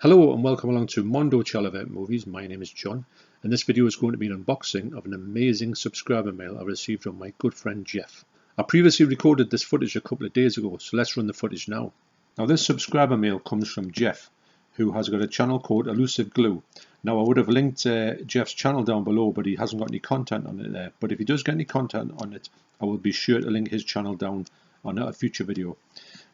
Hello and welcome along to Mondo Chelloveck Movies. My name is John and this video is going to be an unboxing of an amazing subscriber mail I received from my good friend Jeff. I previously recorded this footage a couple of days ago, so let's run the footage now. Now this subscriber mail comes from Jeff, who has got a channel called Elusive Glue. Now I would have linked Jeff's channel down below, but he hasn't got any content on it there. But if he does get any content on it, I will be sure to link his channel down on a future video.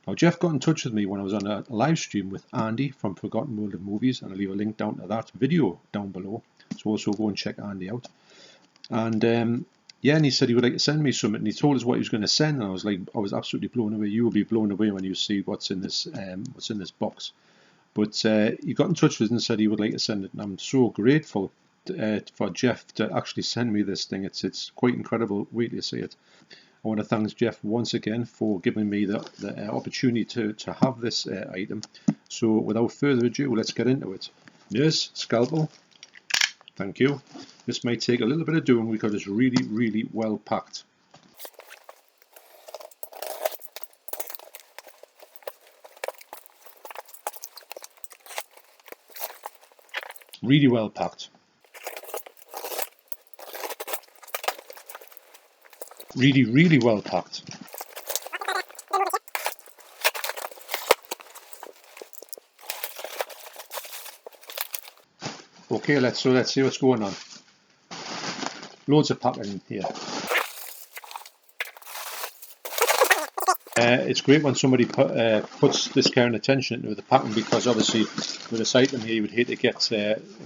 Now Jeff got in touch with me when I was on a live stream with Andy from Forgotten World of Movies, and I'll leave a link down to that video down below, so also go and check Andy out. And yeah, and he said he would like to send me something, and he told us what he was going to send, and I was absolutely blown away. You will be blown away when you see what's in this box. But he got in touch with us and said he would like to send it, and I'm so grateful for Jeff to actually send me this thing. It's quite incredible. Wait till you see it. I want to thank Jeff once again for giving me the opportunity to have this item. So without further ado, let's get into it. Nurse, scalpel, thank you. This may take a little bit of doing because it's really well packed. Really well packed. Really well packed. Okay, let's see what's going on. Loads of packing here. It's great when somebody puts this care and attention into the packing, because obviously with this item here you would hate to get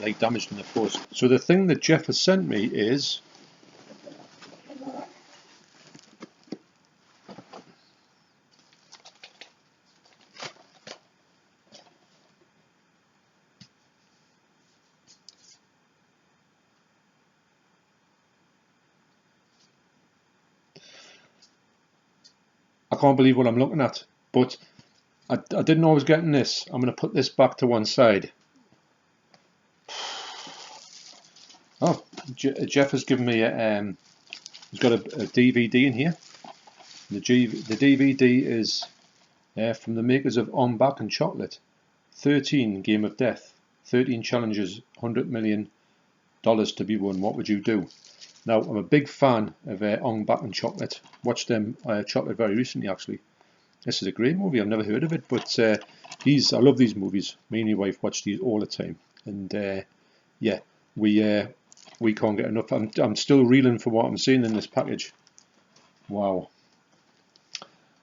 like damaged in the post. So the thing that Jeff has sent me is I can't believe what I'm looking at, but I didn't know I was getting this. I'm going to put this back to one side. Oh, Jeff has given me he's got a DVD in here. The DVD is from the makers of On Back and Chocolate. 13 Game of Death, 13 challenges, $100 million to be won. What would you do? Now, I'm a big fan of On Back and Chocolate. Watched them Chocolate very recently, actually. This is a great movie. I've never heard of it, but I love these movies. Me and my wife watch these all the time, and yeah, we can't get enough. I'm still reeling for what I'm seeing in this package. Wow.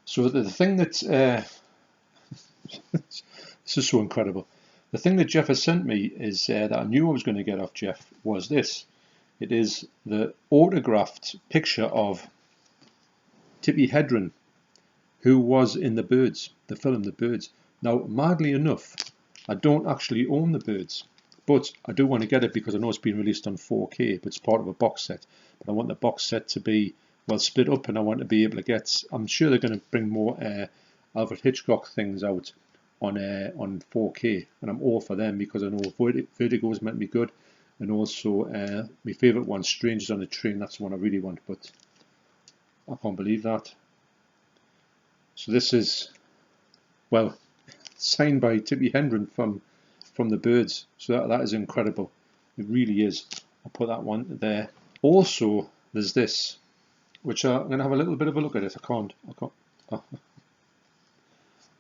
So the thing that this is so incredible. The thing that Jeff has sent me is that I knew I was going to get off Jeff was this. It is the autographed picture of Tippi Hedren, who was in The Birds, the film The Birds. Now, madly enough, I don't actually own The Birds, but I do want to get it because I know it's been released on 4K, but it's part of a box set. But I want the box set to be, well, split up, and I want to be able to get, I'm sure they're going to bring more Alfred Hitchcock things out on 4K, and I'm all for them because I know Vertigo is meant to be good. And also my favourite one, Strangers on the Train, that's the one I really want, but I can't believe that. So this is, well, signed by Tippi Hedren from The Birds, so that is incredible. It really is. I'll put that one there. Also, there's this, which I'm going to have a little bit of a look at it. I can't. Oh.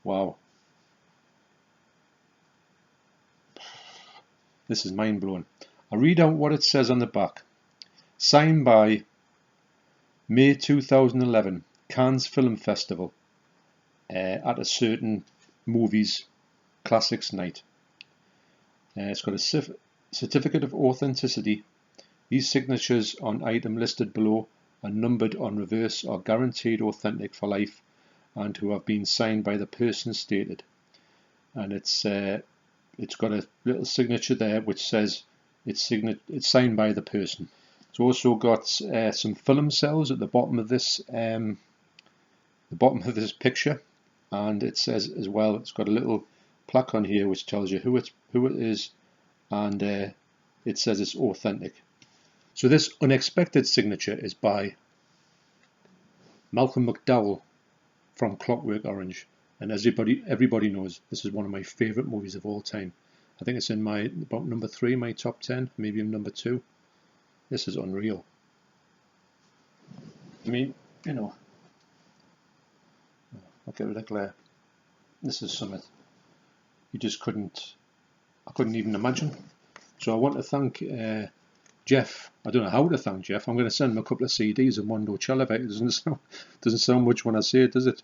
Wow. This is mind-blowing. I'll read out what it says on the back. Signed by May 2011, Cannes Film Festival, at a certain movies classics night. It's got a certificate of authenticity. These signatures on item listed below are numbered on reverse, are guaranteed authentic for life, and who have been signed by the person stated. And it's got a little signature there which says it's signed by the person. It's also got some film cells at the bottom of this picture, and it says as well, it's got a little plaque on here which tells you who it is, and it says it's authentic. So this unexpected signature is by Malcolm McDowell from Clockwork Orange, and as everybody knows, this is one of my favourite movies of all time. I think it's in my about number 3, my top 10, maybe number 2. This is unreal. I mean, you know, I'll get rid of glare. This is something you just I couldn't even imagine. So I want to thank Jeff. I don't know how to thank Jeff. I'm going to send him a couple of CDs of Mondo Chelloveck. It doesn't sound much when I say it, does it?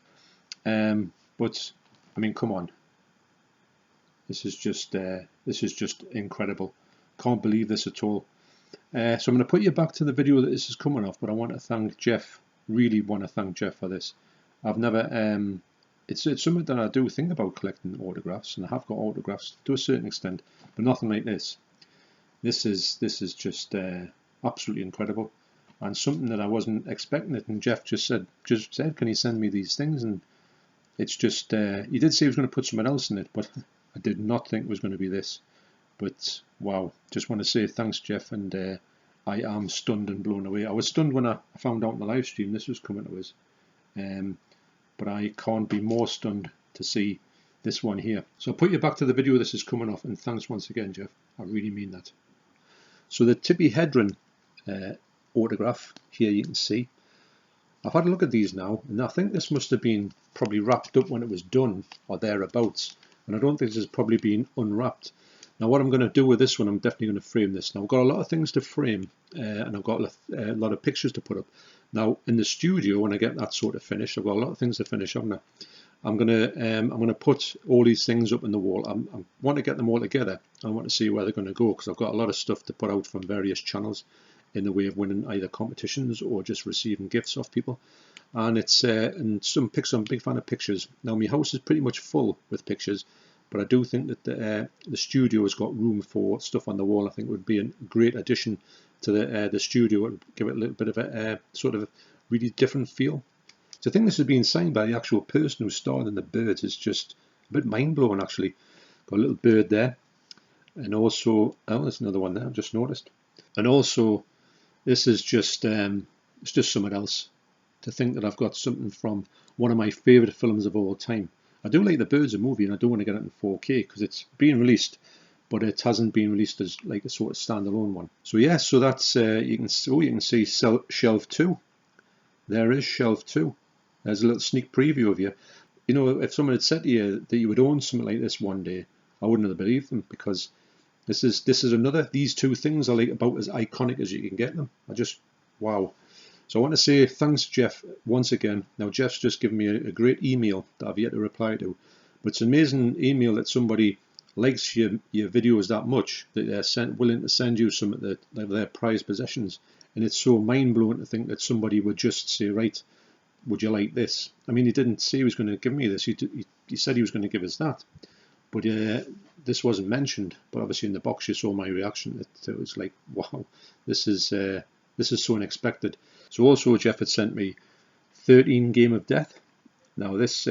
But I mean, come on. This is just incredible. Can't believe this at all. So I'm going to put you back to the video that this is coming off, but I want to thank Jeff. Really want to thank Jeff for this. I've never. It's something that I do think about collecting autographs, and I have got autographs to a certain extent, but nothing like this. This is just absolutely incredible, and something that I wasn't expecting it. And Jeff just said, can you send me these things? And it's just he did say he was going to put something else in it, but I did not think it was going to be this. But wow, just want to say thanks, Jeff, and I am stunned and blown away. I was stunned when I found out in the live stream this was coming to us, but I can't be more stunned to see this one here. So I'll put you back to the video this is coming off, and thanks once again, Jeff. I really mean that. So the Tippi Hedren autograph here, you can see. I've had a look at these now, and I think this must have been probably wrapped up when it was done, or thereabouts. And I don't think this has probably been unwrapped. Now what I'm going to do with this one, I'm definitely going to frame this. Now I've got a lot of things to frame, and I've got a lot of pictures to put up. Now in the studio, when I get that sort of finished, I've got a lot of things to finish, haven't I? I'm gonna put all these things up in the wall. I want to get them all together. I want to see where they're going to go, because I've got a lot of stuff to put out from various channels in the way of winning either competitions or just receiving gifts off people. And it's and some pictures. I'm a big fan of pictures. Now my house is pretty much full with pictures, but I do think that the studio has got room for stuff on the wall. I think it would be a great addition to the studio. It would give it a little bit of a sort of really different feel. To think this is being signed by the actual person who starred in the birds is just a bit mind-blowing, actually. Got a little bird there. And also, oh, there's another one there, I've just noticed. And also, this is just, it's just something else. To think that I've got something from one of my favourite films of all time. I do like The Birds, a movie, and I do want to get it in 4K, because it's being released, but it hasn't been released as like a sort of standalone one. So yeah, so that's, you can see Shelf 2. There is Shelf 2. There's a little sneak preview of you. You know, if someone had said to you that you would own something like this one day, I wouldn't have believed them, because this is another. These two things are like about as iconic as you can get them. Wow. So I want to say thanks, Jeff, once again. Now Jeff's just given me a great email that I've yet to reply to, but it's an amazing email that somebody likes your videos that much that they're willing to send you some of their prized possessions, and it's so mind blowing to think that somebody would just say, right, would you like this? I mean, he didn't say he was going to give me this. He said he was going to give us that. But this wasn't mentioned. But obviously in the box you saw my reaction. It was like, wow, this is so unexpected. So also Jeff had sent me 13 Game of Death. Now this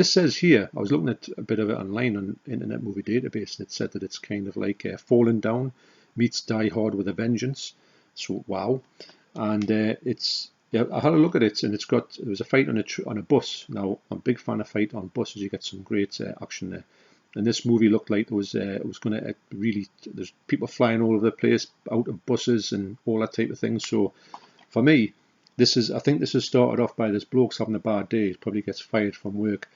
says here, I was looking at a bit of it online on Internet Movie Database, and it said that it's kind of like Fallen Down meets Die Hard with a Vengeance. So wow. And yeah, I had a look at it, and there was a fight on a bus. Now I'm a big fan of fight on buses. You get some great action there. And this movie looked like it was going to really. There's people flying all over the place out of buses and all that type of thing. So for me, I think this has started off by this bloke's having a bad day. He probably gets fired from work,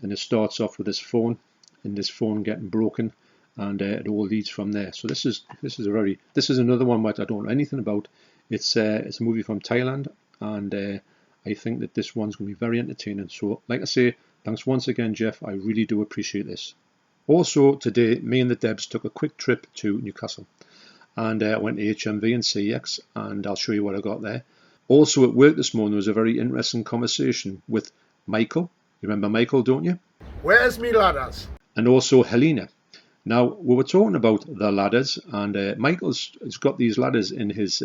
and it starts off with his phone, and this phone getting broken, and it all leads from there. So this is another one that I don't know anything about. It's a movie from Thailand. And I think that this one's going to be very entertaining. So like I say, thanks once again, Jeff. I really do appreciate this. Also today, me and the Debs took a quick trip to Newcastle, and I went to HMV and CEX, and I'll show you what I got there. Also at work this morning, there was a very interesting conversation with Michael. You remember Michael, don't you? Where's me ladders? And also Helena. Now we were talking about the ladders, and Michael's got these ladders in his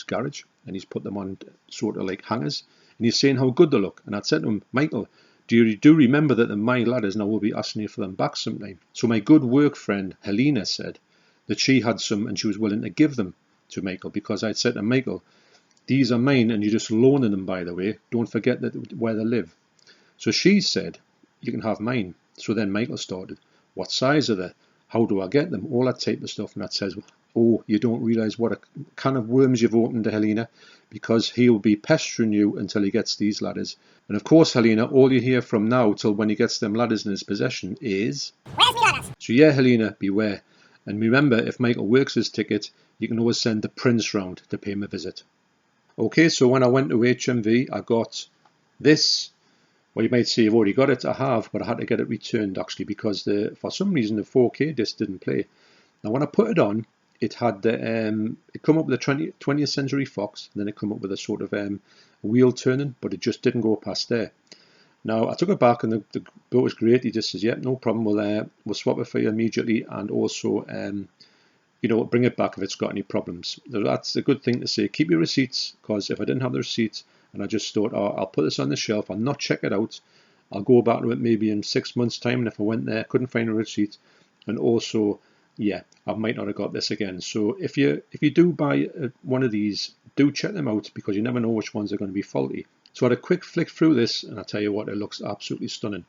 garage, and he's put them on sort of like hangers, and he's saying how good they look. And I said to him, Michael, do you remember that they're my ladders, and I will be asking you for them back sometime? So my good work friend Helena said that she had some, and she was willing to give them to Michael, because I'd said to Michael, these are mine, and you're just loaning them, by the way. Don't forget that where they live. So she said, you can have mine. So then Michael started, what size are they? how do I get them, all that type of stuff. And that says, oh, you don't realise what a can of worms you've opened to Helena, because he'll be pestering you until he gets these ladders. And of course, Helena, all you hear from now till when he gets them ladders in his possession is, "Where's me ladders?" So yeah, Helena, beware. And remember, if Michael works his ticket, you can always send the prince round to pay him a visit. Okay, so when I went to HMV, I got this. Well, you might say you've already got it. I have, but I had to get it returned actually, because for some reason the 4K disc didn't play. Now when I put it on, it had it come up with a 20th Century Fox, and then it come up with a sort of wheel turning, but it just didn't go past there. Now I took it back, and the bloke was great. He just says, "Yeah, no problem. We'll swap it for you immediately, and also bring it back if it's got any problems." So that's a good thing to say. Keep your receipts, because if I didn't have the receipts and I just thought, oh, I'll put this on the shelf, I'll not check it out, I'll go back to it maybe in 6 months' time, and if I went there, couldn't find a receipt, and also, yeah, I might not have got this again. So if you do buy one of these, do check them out, because you never know which ones are going to be faulty. So I had a quick flick through this, and I tell you what, it looks absolutely stunning.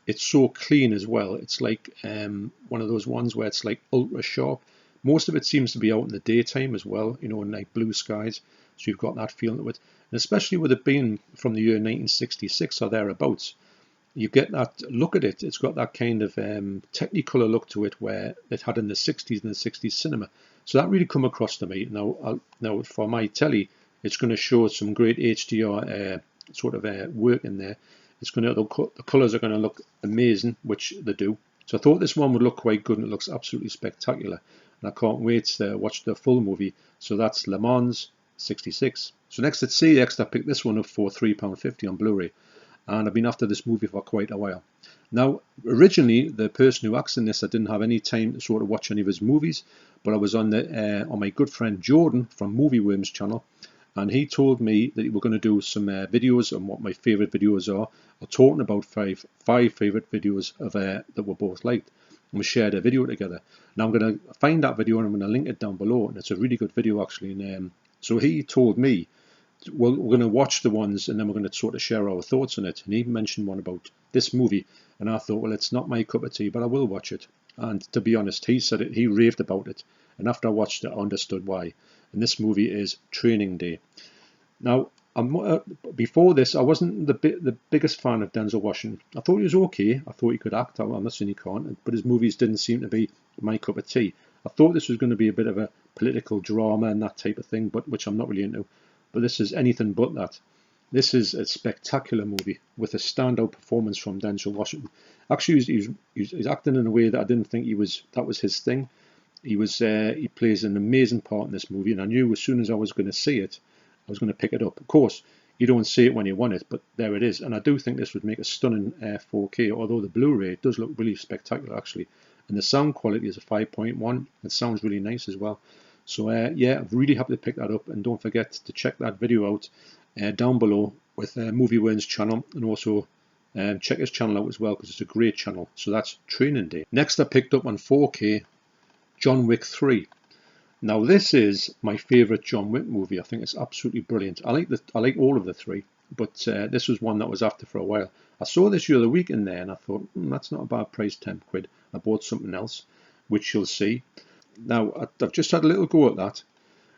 It's so clean as well. It's like one of those ones where it's like ultra sharp. Most of it seems to be out in the daytime as well, in like blue skies. So you've got that feeling to it. And especially with it being from the year 1966 or thereabouts, you get that look at it. It's got that kind of Technicolor look to it, where it had in the 60s and the 60s cinema. So that really come across to me. Now for my telly, it's going to show some great HDR work in there. The colours are going to look amazing, which they do. So I thought this one would look quite good, and it looks absolutely spectacular. And I can't wait to watch the full movie. So that's Le Mans 66. So next at CEX, I picked this one up for £3.50 on Blu-ray. And I've been after this movie for quite a while. Now, originally, the person who acts in this, I didn't have any time to sort of watch any of his movies, but I was on my good friend Jordan from Movie Worms channel, and he told me that we were going to do some videos on what my favourite videos are. We're talking about five favourite videos of that we both liked, and we shared a video together. Now I'm going to find that video, and I'm going to link it down below, and it's a really good video actually. And so he told me, well, we're going to watch the ones, and then we're going to sort of share our thoughts on it. And he mentioned one about this movie, and I thought, well, it's not my cup of tea, but I will watch it. And to be honest, he said it, he raved about it, and after I watched it, I understood why. And this movie is Training Day. Now, before this, I wasn't the biggest fan of Denzel Washington. I thought he was okay. I thought he could act. I'm not saying he can't, but his movies didn't seem to be my cup of tea. I thought this was going to be a bit of a political drama and that type of thing, but which I'm not really into. But this is anything but that. This is a spectacular movie with a standout performance from Denzel Washington. Actually, he's acting in a way that I didn't think that was his thing. He plays an amazing part in this movie, and I knew as soon as I was going to see it, I was going to pick it up. Of course, you don't see it when you want it, but there it is. And I do think this would make a stunning 4K, although the Blu-ray does look really spectacular actually. And the sound quality is a 5.1. It sounds really nice as well. So yeah, I'm really happy to pick that up, and don't forget to check that video out down below with Movie Worms channel, and also check his channel out as well, because it's a great channel. So that's Training Day. Next I picked up on 4K John Wick 3. Now this is my favourite John Wick movie. I think it's absolutely brilliant. I like all of the three, but this was one that was after for a while. I saw this the other week in there, and I thought, that's not a bad price, £10. I bought something else, which you'll see. Now, I've just had a little go at that,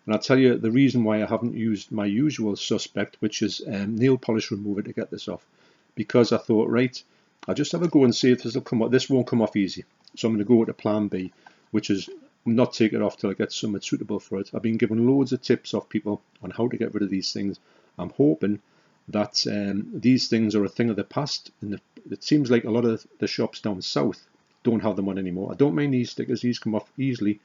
and I'll tell you the reason why I haven't used my usual suspect, which is nail polish remover, to get this off. Because I thought, right, I'll just have a go and see if this will come off. This won't come off easy. So I'm going to go to plan B, which is not take it off till I get something suitable for it. I've been given loads of tips off people on how to get rid of these things. I'm hoping that these things are a thing of the past, and it seems like a lot of the shops down south don't have them on anymore. I don't mind these stickers, these come off easily,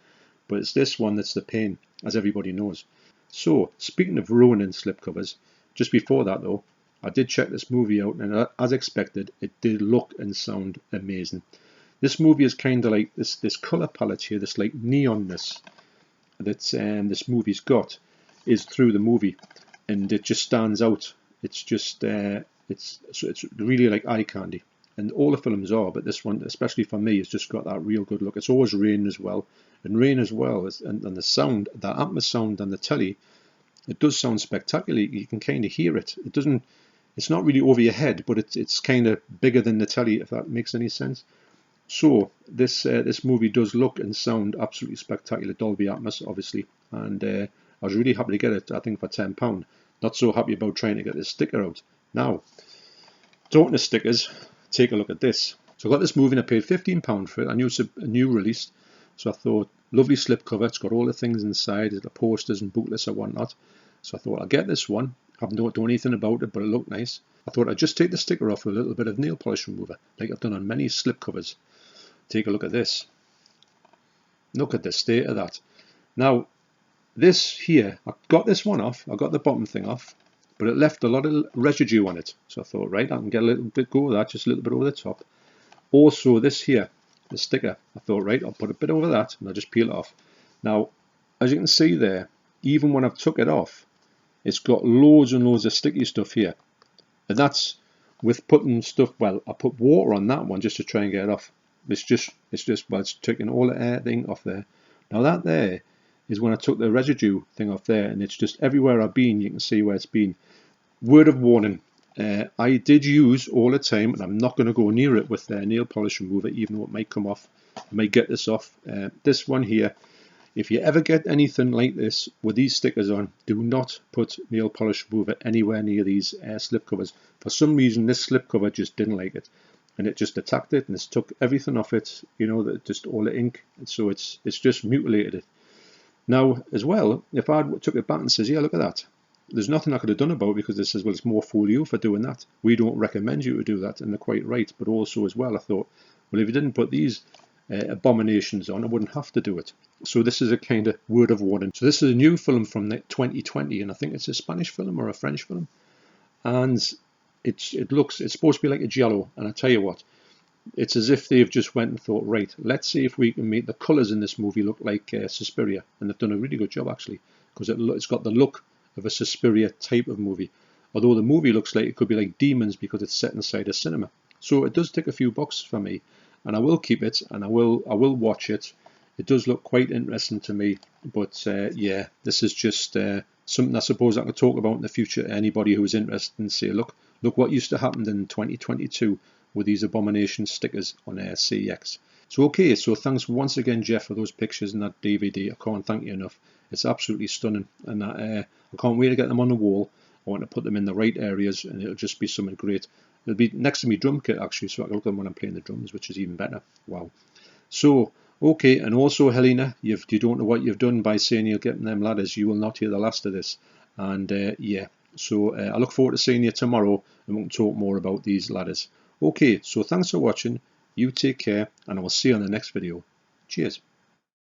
but it's this one that's the pain, as everybody knows. So, speaking of ruining slipcovers, just before that though, I did check this movie out, and as expected, it did look and sound amazing. This movie is kind of like this colour palette here, this like neonness that this movie's got is through the movie, and it just stands out. It's just it's really like eye candy. And all the films are, but this one, especially for me, has just got that real good look. It's always rain as well, and the sound, the Atmos sound on the telly, it does sound spectacular. You can kind of hear it. It's not really over your head, but it's kind of bigger than the telly, if that makes any sense. So this movie does look and sound absolutely spectacular. Dolby Atmos, obviously, and I was really happy to get it. I think for £10. Not so happy about trying to get this sticker out. Now, talking to stickers, take a look at this. So I got this movie and I paid £15 for it. I knew it's a new release, so I thought, lovely slipcover. It's got all the things inside, the posters and booklets and whatnot. So I thought I'll get this one. I haven't done anything about it, but it looked nice. I thought I'd just take the sticker off with a little bit of nail polish remover, like I've done on many slipcovers. Take a look at this. Look at the state of that. Now, this here, I got this one off. I got the bottom thing off, but it left a lot of residue on it. So I thought, right, I can get a little bit, go with that, just a little bit over the top. Also, this here, the sticker, I thought, right, I'll put a bit over that and I'll just peel it off. Now, as you can see there, even when I've took it off, it's got loads and loads of sticky stuff here. And that's with putting stuff, well, I put water on that one just to try and get it off. It's just, well, it's taking all the air thing off there. Now that there is when I took the residue thing off there, and it's just everywhere I've been, you can see where it's been. Word of warning, I did use all the time, and I'm not going to go near it with the nail polish remover, even though it might come off. I might get this off. This one here, if you ever get anything like this with these stickers on, do not put nail polish remover anywhere near these slip covers. For some reason, this slip cover just didn't like it, and it just attacked it, and it's took everything off it, you know, just all the ink, and so it's just mutilated it. Now, as well, if I took it back and says, yeah, look at that, there's nothing I could have done about it, because it says, well, it's more for you for doing that. We don't recommend you to do that, and they're quite right. But also as well, I thought, well, if you didn't put these abominations on, I wouldn't have to do it. So this is a kind of word of warning. So this is a new film from 2020, and I think it's a Spanish film or a French film, and it's supposed to be like a Jello. And I tell you what, it's as if they've just went and thought, right, let's see if we can make the colours in this movie look like Suspiria, and they've done a really good job actually, because it's got the look of a Suspiria type of movie, although the movie looks like it could be like Demons because it's set inside a cinema. So it does tick a few boxes for me, and I will keep it, and I will watch it. It does look quite interesting to me, but yeah, this is just something I suppose I could talk about in the future. Anybody who is interested and say, look what used to happen in 2022 with these abomination stickers on CEX. So okay, so thanks once again, Jeff, for those pictures and that DVD. I can't thank you enough. It's absolutely stunning, and I can't wait to get them on the wall. I want to put them in the right areas, and it'll just be something great. It'll be next to me drum kit actually, so I can look at them when I'm playing the drums, which is even better. Wow. So okay, and also Helena, you don't know what you've done by saying you're getting them ladders. You will not hear the last of this. And yeah, so I look forward to seeing you tomorrow, and we can talk more about these ladders. Okay, so thanks for watching. You take care, and I will see you on the next video. Cheers.